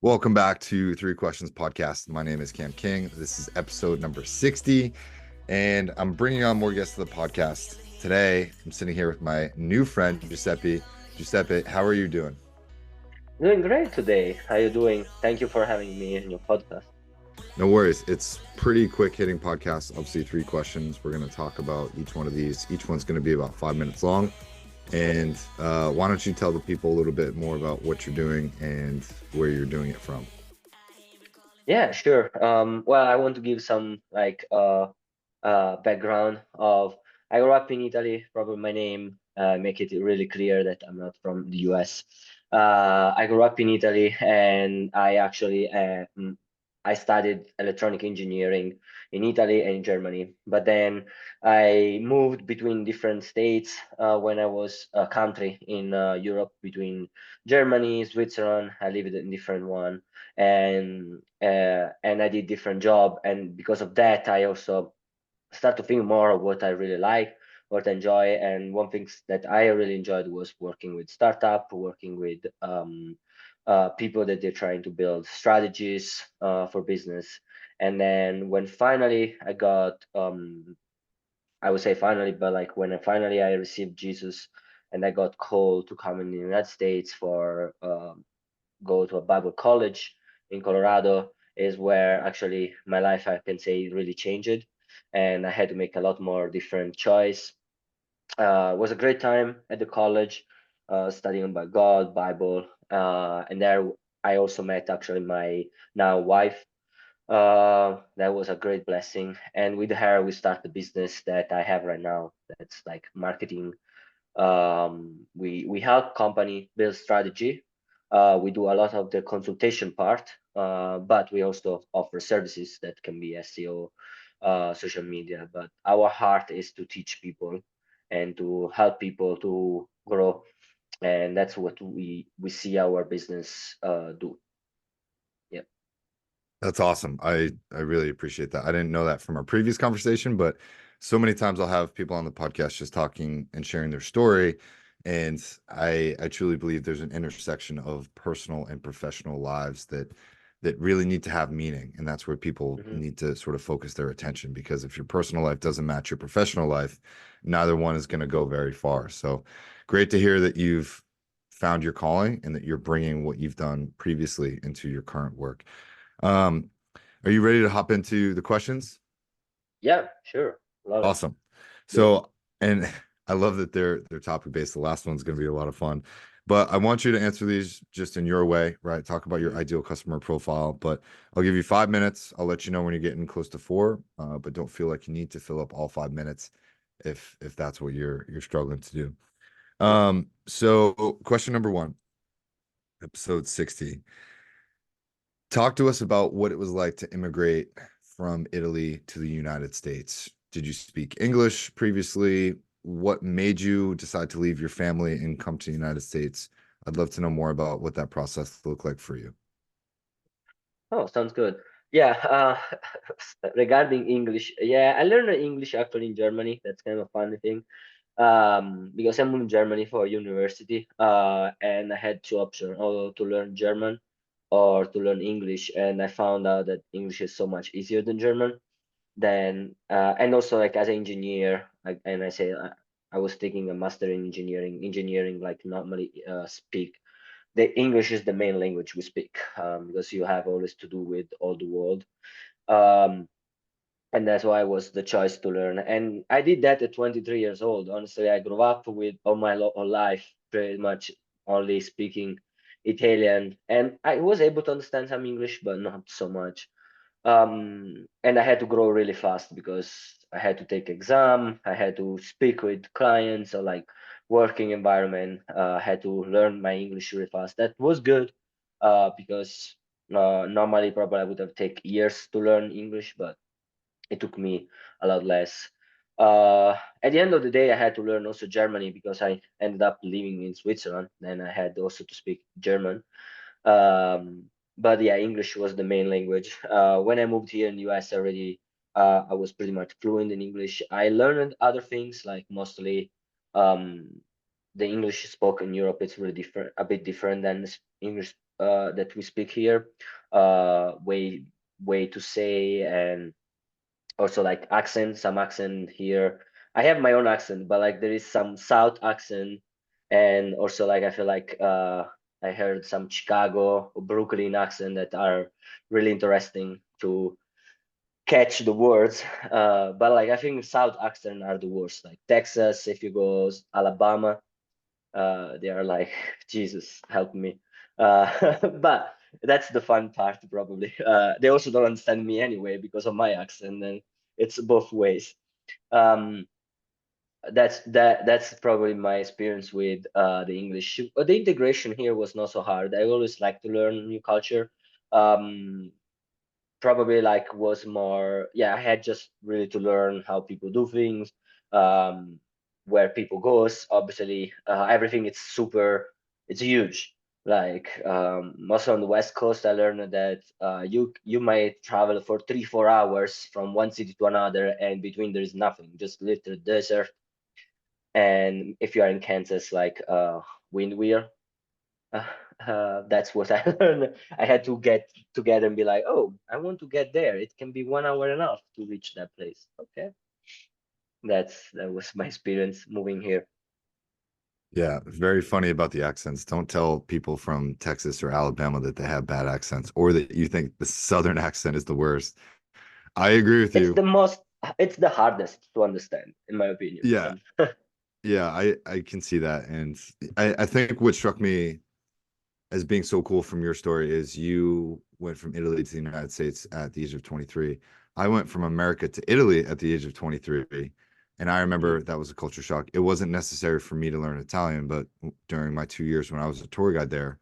Welcome back to Three Questions Podcast. My name is Cam King. This is episode number 60, and I'm bringing on more guests to the podcast. Today, I'm sitting here with my new friend, Giuseppe. Giuseppe, how are you doing? Doing great today. How you doing? Thank you for having me in your podcast. No worries. It's pretty quick hitting podcast. Obviously, three questions. We're going to talk about each one of these. Each one's going to be about 5 minutes long. And why don't you tell the people a little bit more about what you're doing and where you're doing it from? Yeah, sure. Well, I want to give some background of I grew up in Italy. Probably my name make it really clear that I'm not from the US. I grew up in Italy, and I studied electronic engineering in Italy and in Germany. But then I moved between different states when I was a country in Europe between Germany, Switzerland. I lived in different one, and I did different job, and because of that, I also start to think more of what I really like, what I enjoy. And one thing that I really enjoyed was working with startup, working with people that they're trying to build strategies for business. And then when finally I got, I would say finally, but like when I received Jesus, and I got called to come in the United States for go to a Bible college in Colorado, is where actually my life, I can say, really changed, and I had to make a lot more different choice. It was a great time at the college, studying about God, Bible, and there I also met actually my now wife. That was a great blessing, and with her we start the business that I have right now. That's like marketing. We help company build strategy. We do a lot of the consultation part, but we also offer services that can be SEO, social media. But our heart is to teach people and to help people to grow, and that's what we see our business do. Yeah. That's awesome. I really appreciate that. I didn't know that from our previous conversation, but so many times I'll have people on the podcast just talking and sharing their story, and I truly believe there's an intersection of personal and professional lives that really need to have meaning, and that's where people hmm need to sort of focus their attention because if your personal life doesn't match your professional life, neither one is going to go very far. So great to hear that you've found your calling and that you're bringing what you've done previously into your current work. Um, are you ready to hop into the questions? Yeah, sure. Love it. Awesome. Do it. So, and I love that they're topic based. The last one's going to be a lot of fun, but I want you to answer these just in your way, right? Talk about your Mhm. ideal customer profile, but I'll give you 5 minutes. I'll let you know when you're getting close to four, but don't feel like you need to fill up all 5 minutes if that's what you're struggling to do. Mhm. So question number one, episode 60. Talk to us about what it was like to immigrate from Italy to the United States. Did you speak English previously? What made you decide to leave your family and come to the United States? I'd love to know more about what that process looked like for you. Oh, sounds good. Yeah, regarding English, yeah, I learned English actually in Germany. That's kind of a funny thing. Because I moved to Germany for university, and I had two options, or to learn German or to learn English, and I found out that English is so much easier than German. Then, and also like as an engineer, and I was taking a master in engineering. Engineering like normally speak the English is the main language we speak, because you have always to do with all the world. Um, and that's why it was the choice to learn. And I did that at 23 years old. Honestly, I grew up with all my whole life pretty much only speaking Italian, and I was able to understand some English, but not so much. And I had to grow really fast because I had to take exam, I had to speak with clients or like working environment. I had to learn my English really fast. That was good, because normally probably I would have take years to learn English, but it took me a lot less. At the end of the day, I had to learn also Germany because I ended up living in Switzerland. Then I had also to speak German. Um, but yeah, English was the main language. When I moved here in the US already, I was pretty much fluent in English. I learned other things like mostly um, the English spoken in Europe. It's really different, a bit different than English that we speak here, way to say, and also like accent, some accent here. I have my own accent, but like there is some South accent, and also like I feel like I heard some Chicago or Brooklyn accent that are really interesting to catch the words. But like I think South accent are the worst. Like Texas, if you go Alabama, they are like Jesus help me. But that's the fun part probably. They also don't understand me anyway because of my accent, and it's both ways. um that's probably my experience with the English. The integration here was not so hard. I always like to learn new culture. um Probably like was more, yeah, I had just really to learn how people do things, um where people goes. Obviously everything it's super, it's huge. Like also on the west coast I learned that you might travel for 3-4 hours from one city to another, and between there is nothing, just literal desert. And if you are in Kansas, like wind wheel. uh, that's what I learned. I had to get together and be like, oh, I want to get there. It can be 1 hour enough to reach that place. Okay, that was my experience moving here. Yeah, very funny about the accents. Don't tell people from Texas or Alabama that they have bad accents or that you think the Southern accent is the worst. I agree with It's you. the most, it's the hardest to understand, in my opinion. Yeah, And yeah, I can see that. And I think what struck me as being so cool from your story is you went from Italy to the United States at the age of 23. I went from America to Italy at the age of 23. And I mm, remember that was a culture shock. It wasn't necessary for me to learn Italian, but during my 2 years when I was a tour guide there,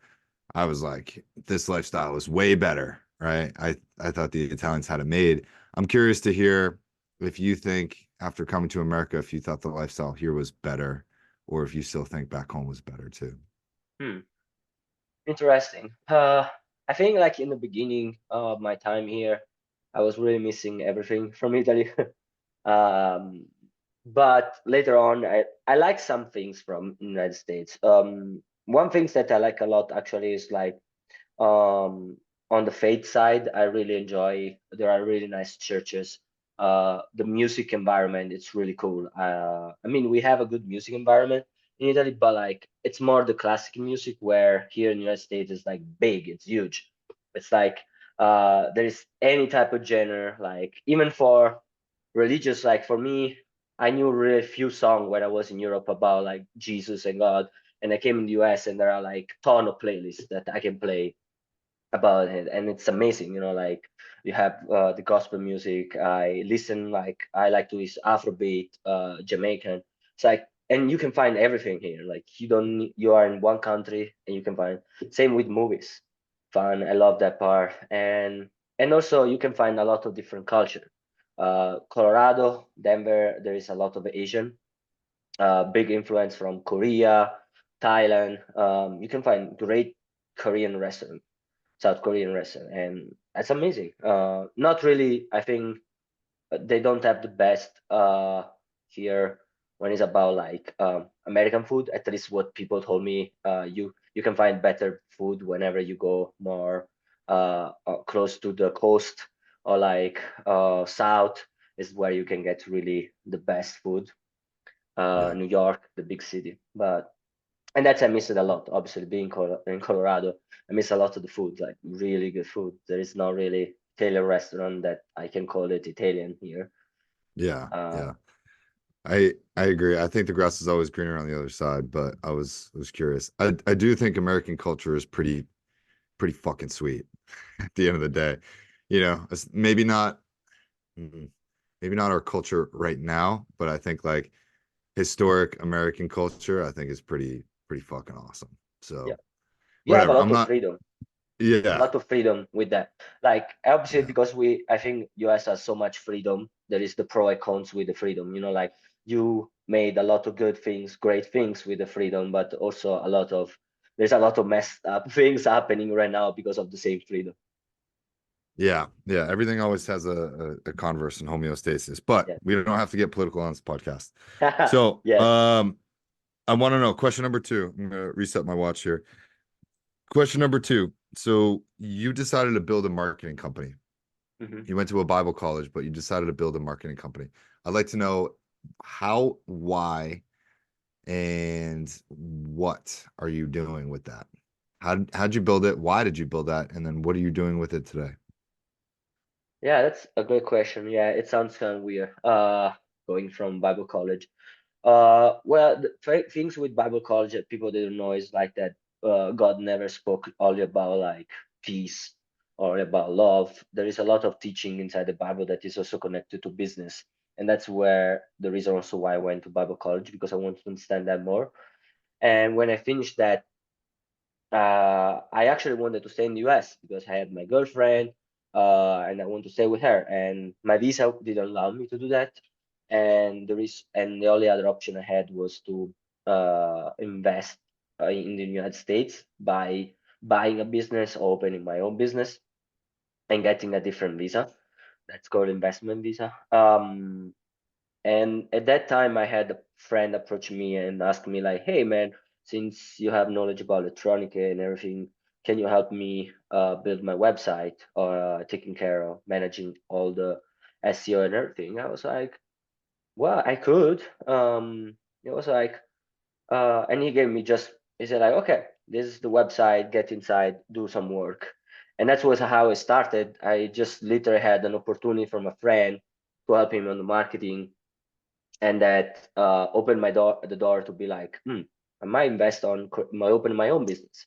I was like, this lifestyle is way better, right? I thought the Italians had it made. I'm curious to hear if you think after coming to America, if you thought the lifestyle here was better, or if you still think back home was better too. hmm, interesting. I think like in the beginning of my time here, I was really missing everything from Italy. Um, but later on, I like some things from United States. One things that I like a lot actually is like um, on the faith side, I really enjoy. There are really nice churches. The music environment, it's really cool. I mean, we have a good music environment in Italy, but like it's more the classic music. Where here in the United States is like big, it's huge. It's like there is any type of genre, like even for religious. Like for me, I knew really few songs when I was in Europe about like Jesus and God, and I came in the US and there are like ton of playlists that I can play about it, and it's amazing. Like you have the gospel music. I listen, like I like to listen Afrobeat, Jamaican. It's like, and you can find everything here. Like you don't you are in one country and you can find. Same with movies. Fun. I love that part. And also you can find a lot of different culture. Colorado, Denver, there is a lot of Asian. Big influence from Korea, Thailand. You can find great Korean restaurant, South Korean restaurant, and that's amazing. Not really. I think they don't have the best here when it's about like American food. At least what people told me. You can find better food whenever you go more close to the coast, or like south is where you can get really the best food. Yeah. New York, the big city, but and that's I miss it a lot. Obviously, being in Colorado, I miss a lot of the food, like really good food. There is not really Italian restaurant that I can call it Italian here. Yeah. Uh, Yeah. I agree. I think the grass is always greener on the other side, but I was curious. I do think American culture is pretty fucking sweet at the end of the day. Maybe not maybe not our culture right now, but I think like historic American culture, I think is pretty fucking awesome. yeah, So you have a whatever. lot I'm of not, freedom, a yeah, lot of freedom with that. Like obviously, yeah, because I think US has so much freedom. There is the pro and cons with the freedom. Like you made a lot of good things, great things with the freedom, but also there's a lot of messed up things happening right now because of the same freedom. yeah, yeah. Everything always has a converse and homeostasis, but Yeah. we don't have to get political on this podcast. So, Yes. I want to know question number two. I'm gonna reset my watch here. Question number two. So you decided to build a marketing company. Hmm. You went to a Bible college, but you decided to build a marketing company. I'd like to know how, why, and what are you doing with that? How'd you build it? Why did you build that? And then what are you doing with it today? Yeah, that's a good question. Yeah, it sounds kind of weird. Going from Bible college. Well, the things with Bible college that people didn't know is like that. God never spoke only about like peace or about love. There is a lot of teaching inside the Bible that is also connected to business, and that's where the reason also why I went to Bible college because I want to understand that more. And when I finished that, I actually wanted to stay in the US because I had my girlfriend, and I want to stay with her. And my visa didn't allow me to do that. And the only other option I had was to invest in the United States by buying a business or opening my own business and getting a different visa. That's called investment visa. And at that time, I had a friend approach me and ask me like, "Hey, man, since you have knowledge about electronic and everything, can you help me build my website or taking care of managing all the SEO and everything?" I was like, "Well, I could." It was like, and he gave me just he said like, "Okay, this is the website. Get inside, do some work." And that was how it started. I just literally had an opportunity from a friend to help him on the marketing, and that opened the door to be like, I might invest on my open my own business.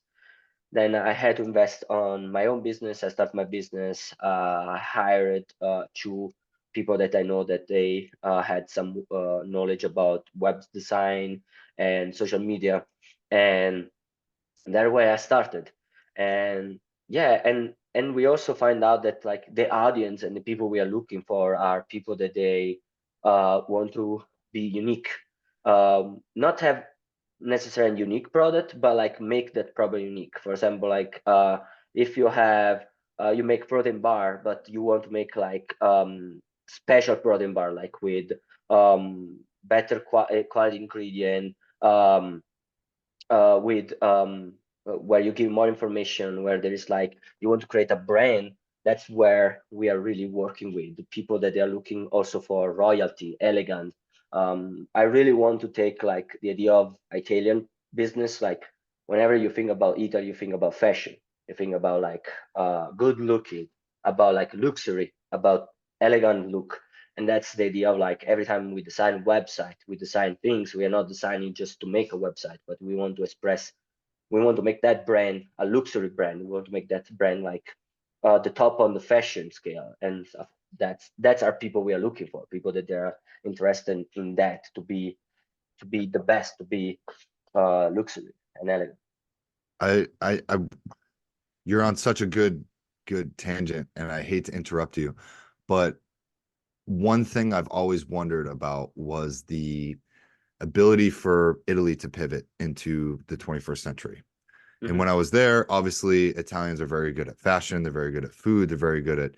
Then I had to invest on my own business. I started my business. I hired two people that I know that they had some knowledge about web design and social media, and that way I started. And yeah, and we also find out that like the audience and the people we are looking for are people that they want to be unique, not have necessarily a unique product, but like make that product unique. For example, like if you have you make protein bar, but you want to make like special protein bar, like with better quality ingredient, with where you give more information, where there is like you want to create a brand. That's where we are really working with the people that they are looking also for royalty, elegant. I really want to take like the idea of Italian business. Like whenever you think about Italy, you think about fashion, you think about like good looking, about like luxury, about elegant look. And that's the idea of like every time we design website, we design things, we are not designing just to make a website, but we want to express, we want to make that brand a luxury brand. We want to make that brand like the top on the fashion scale. And that's our people we are looking for, people that they're interested in that, to be the best, to be luxury and elegant. I you're on such a good tangent, and I hate to interrupt you, but one thing I've always wondered about was the ability for Italy to pivot into the 21st century. And Hmm. when I was there, obviously Italians are very good at fashion, they're very good at food, they're very good at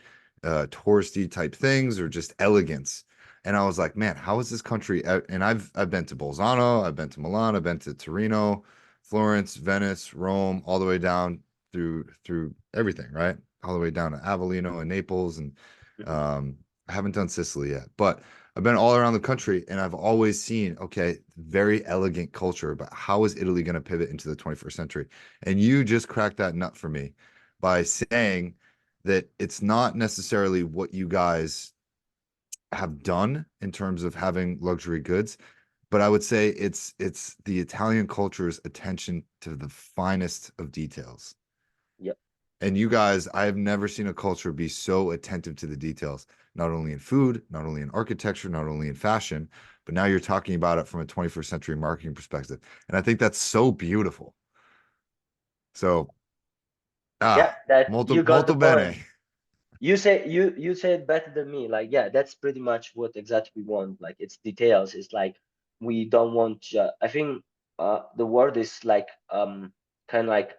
touristy type things or just elegance. And I was like, man, how is this country? And I've been to Bolzano, I've been to Milan, I've been to Torino, Florence, Venice, Rome, all the way down through everything, right? All the way down to Avellino and Naples, and Hmm. um, I haven't done Sicily yet, but I've been all around the country, and I've always seen, okay, very elegant culture, but how is Italy going to pivot into the 21st century? And you just cracked that nut for me by saying that it's not necessarily what you guys have done in terms of having luxury goods, but I would say it's the Italian culture's attention to the finest of details. Yep. And you guys, I have never seen a culture be so attentive to the details, not only in food, not only in architecture, not only in fashion, but now you're talking about it from a 21st century marketing perspective. And I think that's so beautiful. So, Yeah, that molto, you got the molto point. bene. You say it better than me. Like, yeah, that's pretty much what exactly we want. Like, it's details. It's like we don't want. I think the word is like kind of like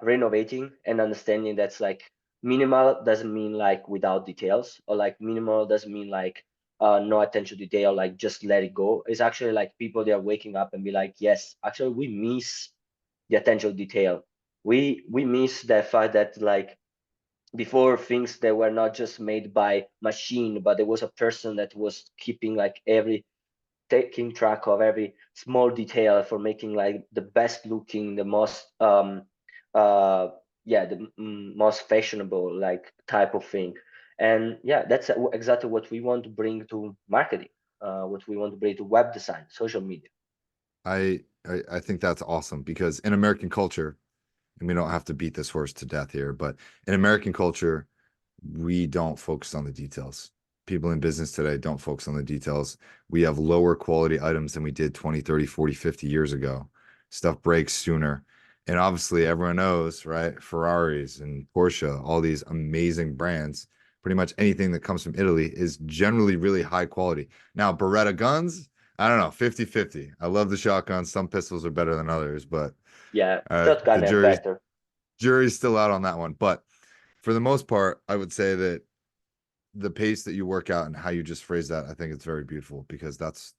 renovating and understanding that's like minimal doesn't mean like without details, or like minimal doesn't mean like no attention to detail, like just let it go. It's actually like people they are waking up and be like, yes, actually we miss the attention to detail. We miss the fact that like before things that were not just made by machine, but there was a person that was keeping like every taking track of every small detail for making like the best looking, the most uh yeah, the most fashionable like type of thing. And yeah, that's exactly what we want to bring to marketing, what we want to bring to web design, social media. I think that's awesome because in American culture, and we don't have to beat this horse to death here, but in American culture, we don't focus on the details. People in business today don't focus on the details. We have lower quality items than we did 20, 30, 40, 50 years ago. Stuff breaks sooner. And obviously, everyone knows, right? Ferraris and Porsche, all these amazing brands. Pretty much anything that comes from Italy is generally really high quality. Now, Beretta guns, I don't know, 50-50. I love the shotguns. Some pistols are better than others, but Yeah, the shotgun are better. jury's still out on that one. But for the most part, I would say that the pace that you work out and how you just phrase that, I think it's very beautiful because that's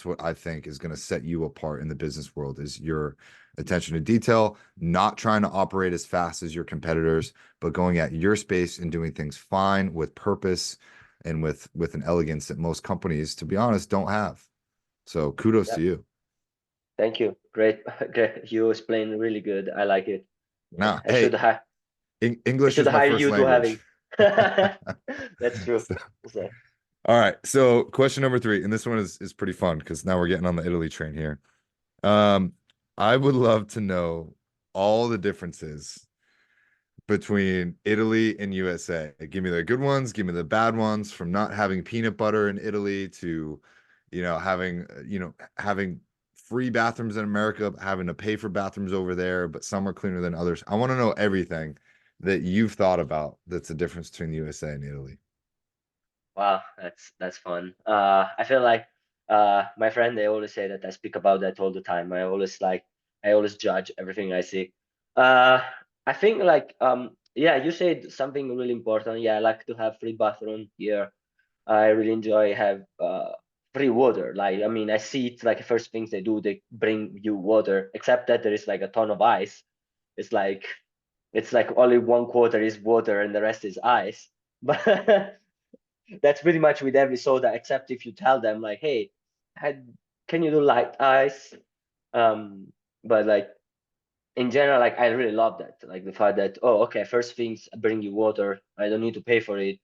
what I think is going to set you apart in the business world is your attention to detail, not trying to operate as fast as your competitors, but going at your space and doing things fine with purpose and with an elegance that most companies, to be honest, don't have. So kudos Yeah, to you. thank you. Great, great. You explained really good. I like it. Yeah, Now, hey, I English should is my hire first you to language. having. That's true. So, So, all right. So question number three, and this one is pretty fun because now we're getting on the Italy train here. Um, I would love to know all the differences between Italy and USA. Give me the good ones, give me the bad ones, from not having peanut butter in Italy to, having free bathrooms in America, having to pay for bathrooms over there, but some are cleaner than others. I want to know everything that you've thought about that's the difference between the USA and Italy. wow, that's fun. I feel like my friend they always say that I speak about that all the time. I always judge everything I see. Uh, I think like yeah, you said something really important. Yeah, I like to have free bathroom here. I really enjoy have free water. Like I mean, I see it like the first things they do, they bring you water, except that there is like a ton of ice. It's like it's like only one quarter is water and the rest is ice. But that's pretty much with every soda, except if you tell them like, hey, had, can you do light ice? Um, but like in general, like I really love that. Like the fact that, oh, okay, first things bring you water. I don't need to pay for it.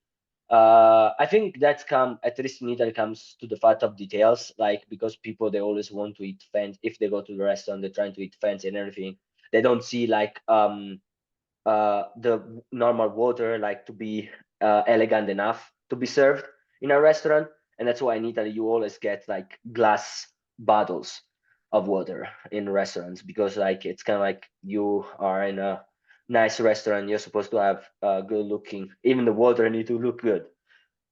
I think that's come at least in Italy comes to the fact of details, like because people they always want to eat fancy. If they go to the restaurant, they're trying to eat fancy and everything. They don't see like the normal water like to be elegant enough to be served in a restaurant, and that's why in Italy you always get like glass bottles of water in restaurants because like it's kind of like you are in a nice restaurant, you're supposed to have good looking, even the water need to look good.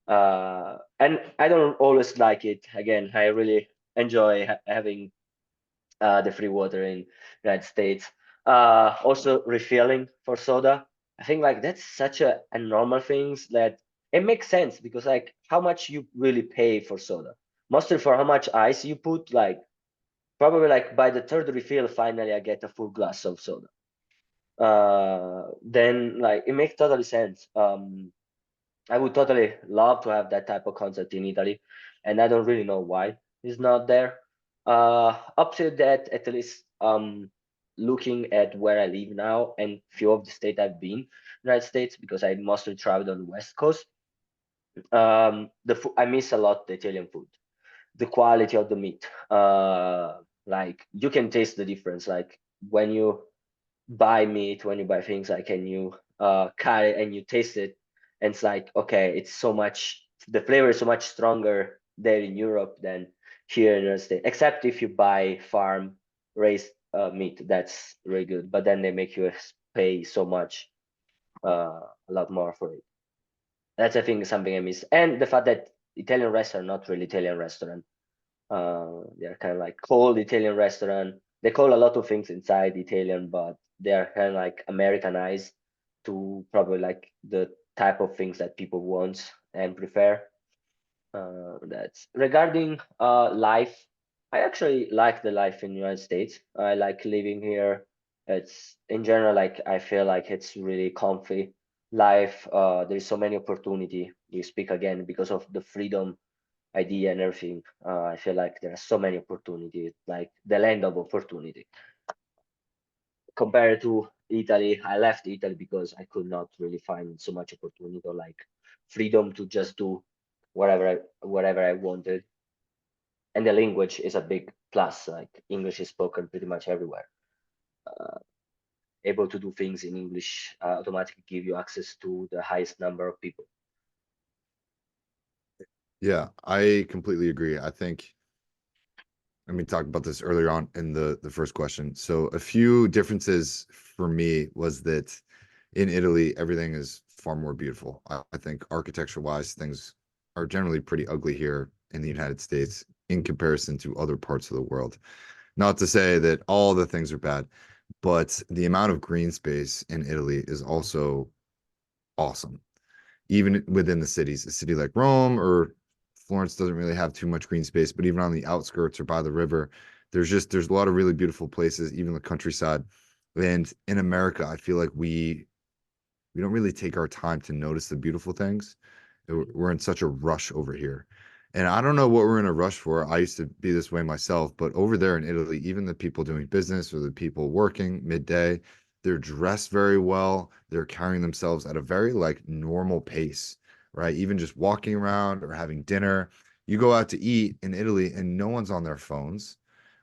And I don't always like it. Again, I really enjoy having the free water in United States. Also refilling for soda. I think like that's such a normal things that it makes sense because like how much you really pay for soda, mostly for how much ice you put. Like probably like by the third refill, finally I get a full glass of soda. Then like it makes totally sense. I would totally love to have that type of concept in Italy, and I don't really know why it's not there. Up to that, at least looking at where I live now and few of the state I've been, United States, because I mostly traveled on the West Coast. I miss a lot the Italian food, the quality of the meat. Like you can taste the difference. Like when you buy meat, when you buy things like and you cut it and you taste it, and it's like okay, it's so much the flavor is so much stronger there in Europe than here in the United States. Except if you buy farm raised meat, that's really good. But then they make you pay so much, a lot more for it. That's I think something I miss, and the fact that Italian restaurant not really Italian restaurant. They're kind of like cold Italian restaurant. They call a lot of things inside Italian, but they are kind of like Americanized to probably like the type of things that people want and prefer. That's regarding life. I actually like the life in the United States. I like living here. It's in general like I feel like it's really comfy life. There's so many opportunity. You speak again because of the freedom idea and everything. I feel like there are so many opportunities, like the land of opportunity. Compared to Italy, I left Italy because I could not really find so much opportunity or like freedom to just do whatever I wanted. And the language is a big plus. Like English is spoken pretty much everywhere. Uh, Able to do things in English automatically give you access to the highest number of people. Yeah, I completely agree. I think, and we talked about this earlier on in the first question. So a few differences for me was that in Italy, everything is far more beautiful. I think architecture wise, things are generally pretty ugly here in the United States in comparison to other parts of the world. Not to say that all the things are bad, but the amount of green space in Italy is also awesome. Even within the cities, a city like Rome or Florence doesn't really have too much green space, but even on the outskirts or by the river, there's a lot of really beautiful places, even the countryside. And in America, I feel like we don't really take our time to notice the beautiful things. We're in such a rush over here. And I don't know what we're in a rush for. I used to be this way myself, but over there in Italy, even the people doing business or the people working midday, they're dressed very well. They're carrying themselves at a very like normal pace, right? Even just walking around or having dinner. You go out to eat in Italy and no one's on their phones,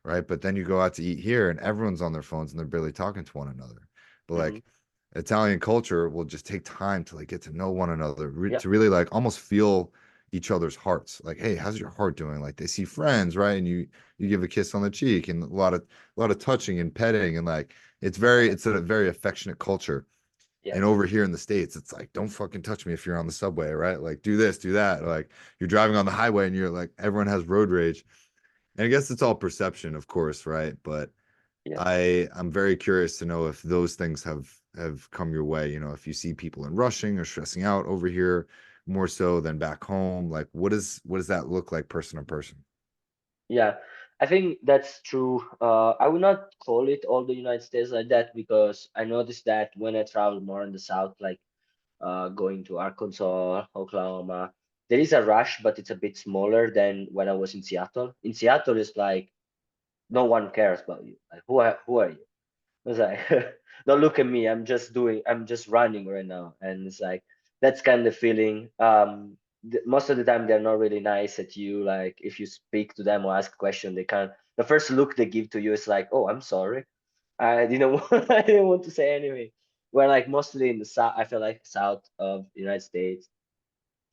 right? But then you go out to eat here and everyone's on their phones and they're barely talking to one another. But Hmm. like Italian culture will just take time to like get to know one another, Yeah, to really like almost feel each other's hearts. Like, hey, how's your heart doing? Like they see friends, right? And you give a kiss on the cheek and a lot of touching and petting and like it's a very affectionate culture. yeah, And over here in the States, it's like, don't fucking touch me if you're on the subway, right? Like do this, do that. Like you're driving on the highway and you're like everyone has road rage. And I guess it's all perception, of course, right? But yeah. I'm very curious to know if those things have come your way. You know, if you see people in rushing or stressing out over here more so than back home, like what does that look like person to person? Yeah, I think that's true. I would not call it all the United States like that because I noticed that when I travel more in the South, like going to Arkansas, Oklahoma, there is a rush, but it's a bit smaller than when I was in Seattle. In Seattle, it's like no one cares about you. Like who are you? It's like, don't look at me. I'm just running right now. And it's like, that's kind of feeling. Most of the time, they're not really nice at you. Like, if you speak to them or ask a question, they can't. The first look they give to you is like, oh, I'm sorry. I didn't I didn't want to say anything. Where like mostly in the south, I feel like south of the United States,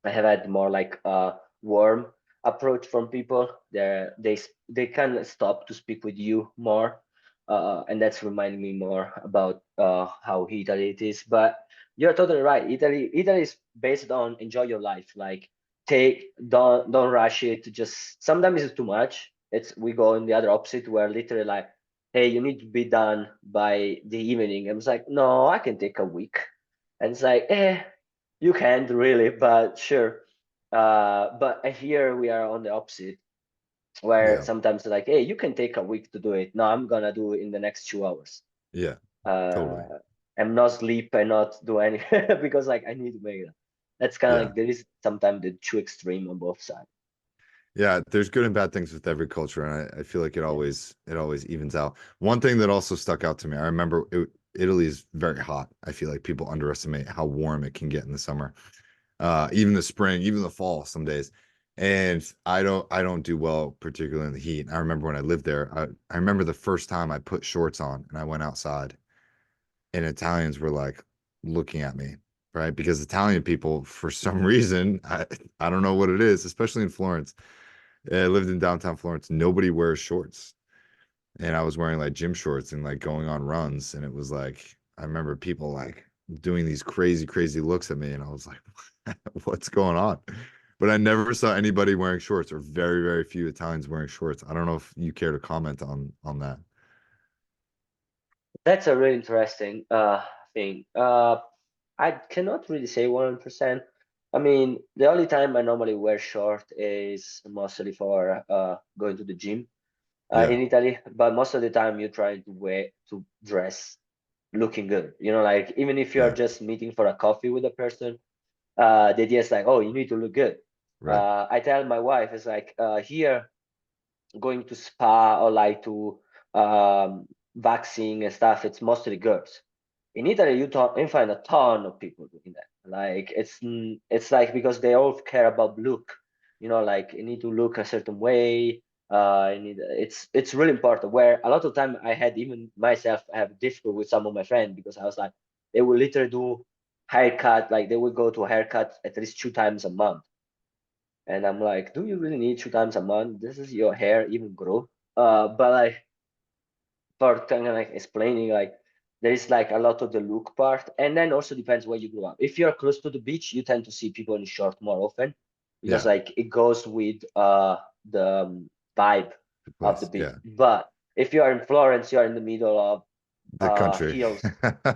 I have had more like a warm approach from people. They kind of stop to speak with you more, and that's reminding me more about how Italy it is. But you're totally right. Italy is based on enjoy your life. Like take don't rush it. Just sometimes it's too much. It's we go in the other opposite where literally like, hey, you need to be done by the evening. And it's like, no, I can take a week. And it's like, you can't really, but sure. But here we are on the opposite, where Yeah, sometimes like, hey, you can take a week to do it. No, I'm gonna do it in the next 2 hours. yeah, totally. Uh, I'm not sleep and not do any because like I need to make it. That's kind of Yeah. like there is sometimes the two extreme on both sides. Yeah, there's good and bad things with every culture, and I feel like Yeah. it always evens out. One thing that also stuck out to me, I remember Italy is very hot. I feel like people underestimate how warm it can get in the summer. Even the spring, even the fall some days. And I don't do well, particularly in the heat. I remember when I lived there, I remember the first time I put shorts on and I went outside and Italians were like looking at me, right? Because Italian people, for some reason, I don't know what it is, especially in Florence. I lived in downtown Florence. Nobody wears shorts. And I was wearing like gym shorts and like going on runs. And it was like, I remember people like doing these crazy, crazy looks at me. And I was like, what's going on? But I never saw anybody wearing shorts or very, very few Italians wearing shorts. I don't know if you care to comment on that. That's a really interesting thing. I cannot really say 100%. I mean, the only time I normally wear short is mostly for going to the gym Yeah. in Italy, but most of the time you try to wear to dress. looking good. You know, like even if you are Yeah. just meeting for a coffee with a person, the idea is like, oh, you need to look good. Right. I tell my wife, it's like here going to spa or like to vaccine and stuff, it's mostly girls. In Italy, you find a ton of people doing that. Like it's like because they all care about look, you know, like you need to look a certain way. It's really important. Where a lot of time I had even myself have difficult with some of my friends because I was like they will literally do haircut, like they will go to a haircut at least 2 times a month, and I'm like, do you really need 2 times a month? This is your hair even grow? But like for kind of like explaining, like there is like a lot of the look part, and then also depends where you grow up. If you're close to the beach, you tend to see people in short more often because Yeah. like it goes with the vibe Good of the place. beach. Yeah. But if you are in Florence, you are in the middle of The country. hills,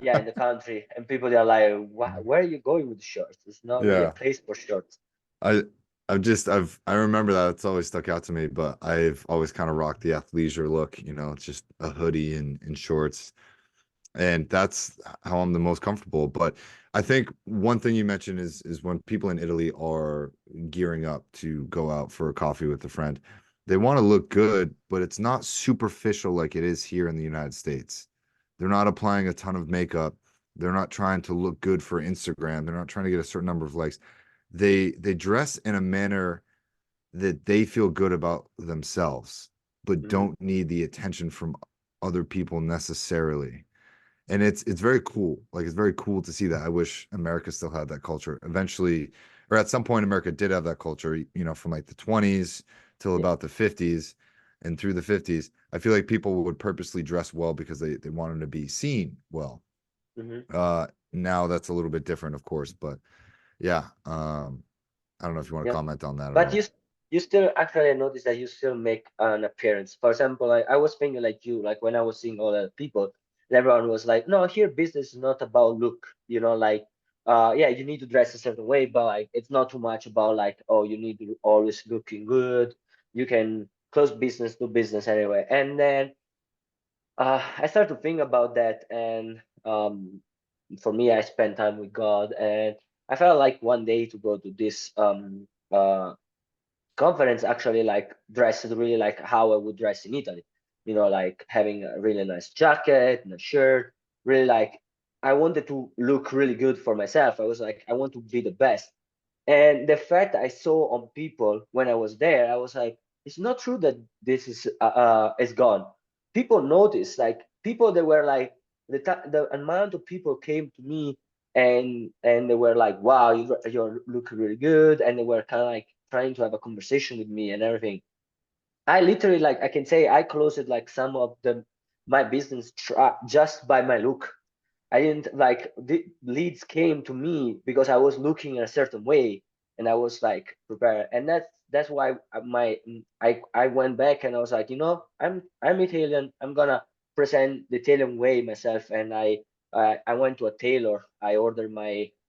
yeah, in the country, and people they are like, where are you going with shorts? It's not really a Yeah. place for shorts. I I remember that it's always stuck out to me, but I've always kind of rocked the athleisure look, it's just a hoodie and shorts. And that's how I'm the most comfortable. But I think one thing you mentioned is when people in Italy are gearing up to go out for a coffee with a friend, they want to look good, but it's not superficial like it is here in the United States. They're not applying a ton of makeup. They're not trying to look good for Instagram. They're not trying to get a certain number of likes. They dress in a manner that they feel good about themselves, but Hmm. don't need the attention from other people necessarily. And it's very cool. Like it's very cool to see that. I wish America still had that culture. Eventually, or at some point, America did have that culture, from like the 20s till Yeah. about the 50s. And through the 50s, I feel like people would purposely dress well because they wanted to be seen well. Hmm. Now that's a little bit different, of course, but yeah. I don't know if you want to Yeah. comment on that at But all. you still actually I noticed that you still make an appearance. For example, I was thinking like you, like when I was seeing all the people, everyone was like, no, here business is not about look, you know, like yeah, you need to dress a certain way, but like it's not too much about like, oh, you need to always looking good. You can close business to business anyway. And then I started to think about that, and for me, I spent time with God, and I felt like one day to go to this conference actually like dressed really like how I would dress in Italy. You know, like having a really nice jacket and a shirt. Really like I wanted to look really good for myself. I was like, I want to be the best. And the fact I saw on people when I was there, I was like, it's not true that this is gone. People noticed, like people that were like the amount of people came to me and they were like, wow, you look really good, and they were kind of like trying to have a conversation with me and everything. I literally like I can say I closed like some of the my business just by my look. I didn't like the leads came to me because I was looking a certain way and I was like prepared. And that's why I went back and I was like, you know, I'm Italian. I'm gonna present the Italian way myself. And I went to a tailor. I ordered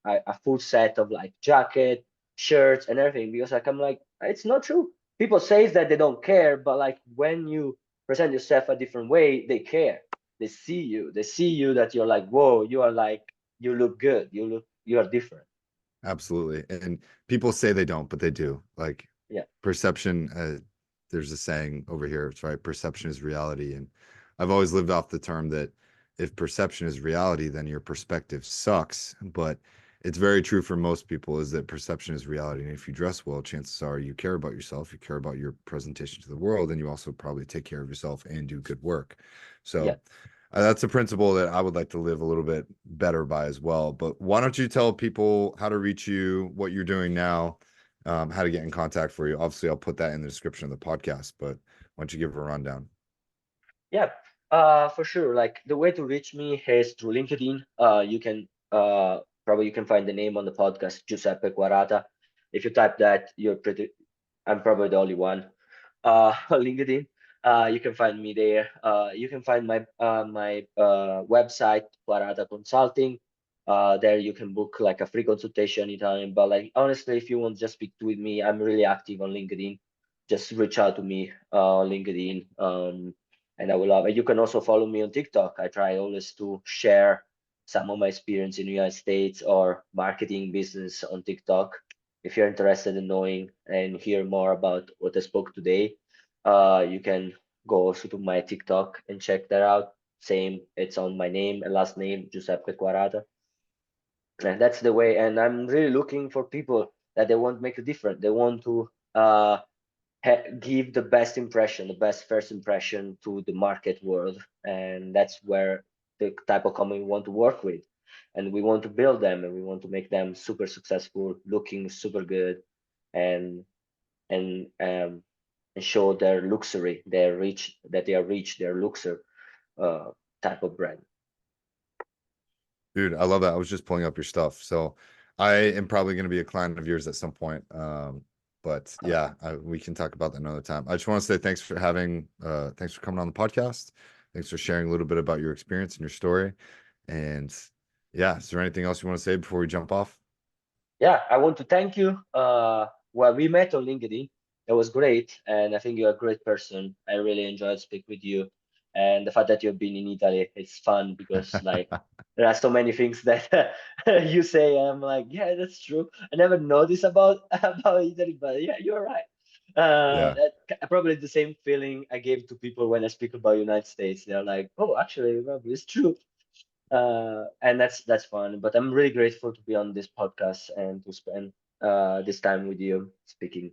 a full set of like jacket, shirts, and everything because like I'm like it's not true. People say that they don't care, but like when you present yourself a different way, they care. They see you that you're like, whoa, you are like, you look good, you are different. Absolutely. And people say they don't, but they do. Like Yeah. perception, there's a saying over here, it's right. Perception is reality. And I've always lived off the term that if perception is reality, then your perspective sucks. But it's very true for most people is that perception is reality. And if you dress well, chances are you care about yourself, you care about your presentation to the world, and you also probably take care of yourself and do good work. Yeah. So that's a principle that I would like to live a little bit better by as well. But why don't you tell people how to reach you, what you're doing now, how to get in contact for you? Obviously, I'll put that in the description of the podcast, but why don't you give a rundown? Yeah, for sure. Like the way to reach me is through LinkedIn. You can probably you can find the name on the podcast, Giuseppe Quarata. If you type that, I'm probably the only one. On LinkedIn, you can find me there. You can find my website, Quarata Consulting. There you can book like a free consultation anytime. But like honestly, if you want to just speak with me, I'm really active on LinkedIn. Just reach out to me on LinkedIn. and I will love it. You can also follow me on TikTok. I try always to share some of my experience in the United States or marketing business on TikTok. If you're interested in knowing and hear more about what I spoke today, you can go also to my TikTok and check that out. Same, it's on my name and last name, Giuseppe Quarata. And that's the way. And I'm really looking for people that they want to make a difference. They want to give the best impression, the best first impression to the market world, and that's where the type of company we want to work with, and we want to build them, and we want to make them super successful, looking super good, and and um, and show their luxury, their rich, that they are rich, their luxury uh, type of brand. Dude, I love that. I was just pulling up your stuff. So I am probably going to be a client of yours at some point. But yeah, we can talk about that another time. I just want to say thanks for coming on the podcast. Thanks for sharing a little bit about your experience and your story. And yeah, is there anything else you want to say before we jump off? Yeah, I want to thank you. Well, we met on LinkedIn. It was great, and I think you're a great person. I really enjoyed speaking with you, and the fact that you've been in Italy, it's fun because like there are so many things that you say, and I'm like, yeah, that's true. I never noticed about about Italy, but yeah, you're right. Yeah. Probably the same feeling I gave to people when I speak about United States. They're like, oh, actually, well, it's true, and that's fun. But I'm really grateful to be on this podcast and to spend this time with you speaking.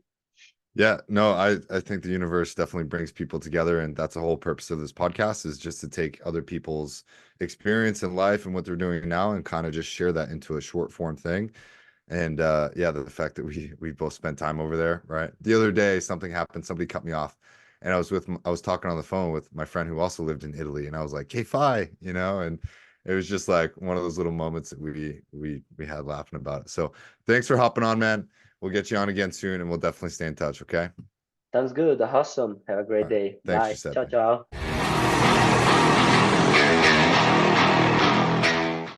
Yeah, no, I think the universe definitely brings people together, and that's the whole purpose of this podcast is just to take other people's experience in life and what they're doing now and kind of just share that into a short form thing. And yeah, the fact that we both spent time over there, right? The other day something happened, somebody cut me off, and I was talking on the phone with my friend who also lived in Italy, and I was like, "Hey, fi," and it was just like one of those little moments that we had laughing about it. So thanks for hopping on, man. We'll get you on again soon, and we'll definitely stay in touch. Okay. Sounds good. Awesome. Have a great All right. day. Thanks, Bye. Ciao, Giuseppe. ciao.